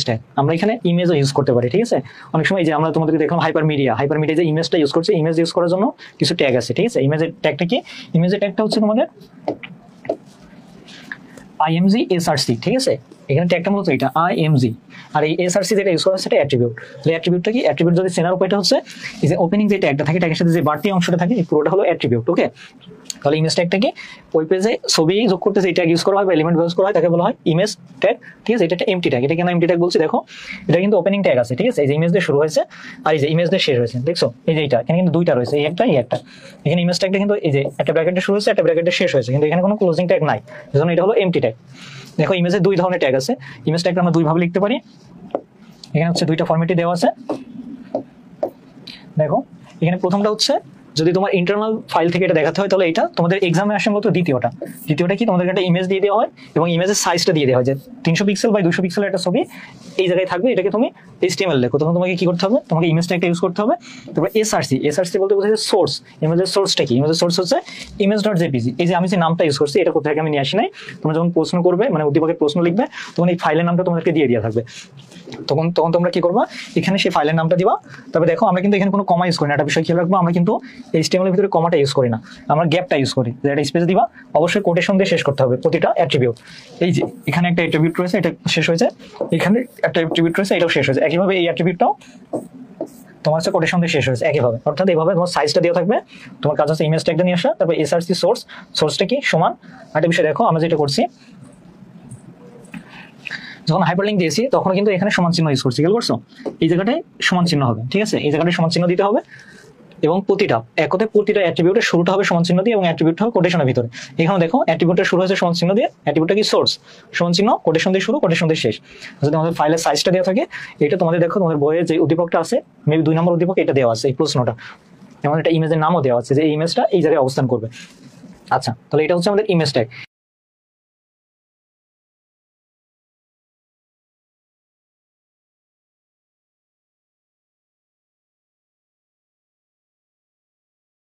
Tag আমরা এখানে ইমেজও use করতে পারি, ঠিক আছে। অনেক সময় যে আমরা তোমাদেরকে দেখলাম হাইপার মিডিয়া যে ইমেজটা ইউজ করছে, ইমেজ ইউজ করার জন্য কিছু ট্যাগ আছে, ঠিক আছে। ইমেজের ট্যাগটা কি? ইমেজের ট্যাগটা হচ্ছে তোমাদের IMG SRC, ঠিক আছে। এখানে ট্যাগটা মূলত এটা IMG, আর এই SRC যেটা ইউজ করা হচ্ছে সেটা অ্যাট্রিবিউট। তাহলে অ্যাট্রিবিউটটা কি? অ্যাট্রিবিউট যদি চেনার উপায়টা হচ্ছে এই যে ওপেনিং যে ট্যাগটা থাকে, ট্যাগের সাথে যে বাড়তি অংশটা থাকে, এই পুরোটা হলো অ্যাট্রিবিউট। ওকে, তাহলে ইমেজ ট্যাগটা কি? ওই পেজে ছবি যোগ করতে যে ট্যাগ ইউজ করা হয় বা এলিমেন্ট ইউজ করা হয় তাকে বলা হয় ইমেজ ট্যাগ, ঠিক আছে। এটা একটা এমটি ট্যাগ। এটা কেন এমটি ট্যাগ বলছি দেখো, এটা কিন্তু ওপেনিং ট্যাগ আছে, ঠিক আছে। এই যে ইমেজ দিয়ে শুরু হয়েছে আর এই যে ইমেজ দিয়ে শেষ হয়েছে, দেখছো এই যে এটা এখানে কিন্তু দুইটা রয়েছে, এই একটা এই একটা। এখানে ইমেজ ট্যাগটা কিন্তু এই যে একটা ব্র্যাকেটে শুরু হয়েছে, একটা ব্র্যাকেটে শেষ হয়েছে, কিন্তু এখানে কোনো ক্লোজিং ট্যাগ নাই, এজন্য এটা হলো এমটি ট্যাগ। দেখো ইমেজে দুই ধরনের ট্যাগ আছে। ইমেজ ট্যাগটা আমরা দুই ভাবে লিখতে পারি। এখানে হচ্ছে দুইটা ফরম্যাটে দেওয়া আছে। দেখো এখানে প্রথমটা হচ্ছে যদি তোমার ইন্টারনাল ফাইল থেকে এটা দেখাতে হয় তাহলে এটা তোমাদের এক্সামে আসে মতো দ্বিতীয়টা কি তোমাদের একটা ইমেজ দিয়ে দেওয়া হয় এবং ইমেজের সাইজটা দিয়ে দেওয়া হয় যে 300 পিক্সেল বাই 200 পিক্সেলের একটা ছবি এই জায়গায় থাকবে, এটাকে তুমি HTML লেখো। তখন তোমাকে কি করতে হবে? তোমাকে ইমেজটা একটা ইউজ করতে হবে। তারপর SRC বলতে বোঝায় সোর্স। ইমেজের সোর্সটা কি? ইমেজের সোর্স হচ্ছে image.jpg। এই যে আমি যে নামটা ইউজ করছি এটা কোথা থেকে আমি নিয়ে আসি নাই। তোমরা যখন প্রশ্ন করবে, মানে উদ্দীপকের প্রশ্ন লিখবে, তখন এই ফাইলের নামটা তোমাদেরকে দিয়ে দেওয়া থাকবে। তখন তোমরা কি করবা? এখানে সেই ফাইলের নামটা দিবা। তবে দেখো আমরা কিন্তু এখানে কোনো কমা ইউজ করি না, একটা বিষয় খেয়াল রাখবো, আমরা কিন্তু HTML এর ভিতরে কমাটা ইউজ করি না, আমরা গ্যাপটা ইউজ করি। যে একটা স্পেস দিবা, অবশ্যই কোটেশন দিয়ে শেষ করতে হবে প্রতিটা অ্যাট্রিবিউট। এই যে এখানে একটা অ্যাট্রিবিউট রয়েছে, এটা শেষ হয়েছে, এখানে একটা অ্যাট্রিবিউট রয়েছে, এটাও শেষ হয়েছে। একইভাবে এই অ্যাট্রিবিউটটাও তোমার হচ্ছে কোটেশন দিয়ে শেষ হয়েছে একইভাবে। অর্থাৎ এইভাবে তোমার সাইজটা দেওয়া থাকবে, তোমার কাজ হচ্ছে ইমেজ ট্যাগটা নিয়ে আসা। তারপর SRC সোর্সটা কি সমান। একটা বিষয় দেখো, আমরা যেটা করছি যখন হাইপারলিংক দিয়েছি তখন কিন্তু এখানে সমান চিহ্ন ইউজ করছি, খেয়াল করছো? এই জায়গাটায় সমান চিহ্ন হবে, ঠিক আছে। এই জায়গাটায় সমান চিহ্ন দিতে হবে এবং প্রতিটা অ্যাট্রিবিউটের শুরুটা হবে সমান চিহ্ন দিয়ে এবং অ্যাট্রিবিউট হবে কোটেশনের ভিতরে। এখানে দেখো অ্যাট্রিবিউটের শুরু হয়েছে সমান চিহ্ন দিয়ে, অ্যাট্রিবিউটটা কি? সোর্স, সমান চিহ্ন, কোটেশন দিয়ে শুরু, কোটেশন দিয়ে শেষ। যদি আমাদের ফাইলের সাইজটা দেওয়া থাকে, এটা তোমাদের দেখো তোমাদের বইয়ে যে উদ্দীপকটা আছে, মেবি 2 নম্বর উদ্দীপক, এটা দেওয়া আছে এই প্রশ্নটা, এবং এটা ইমেজের নামও দেওয়া আছে যে এই ইমেজটা এই জায়গায় অবস্থান করবে। আচ্ছা, তাহলে এটা হচ্ছে আমাদের ইমেজ ট্যাগ।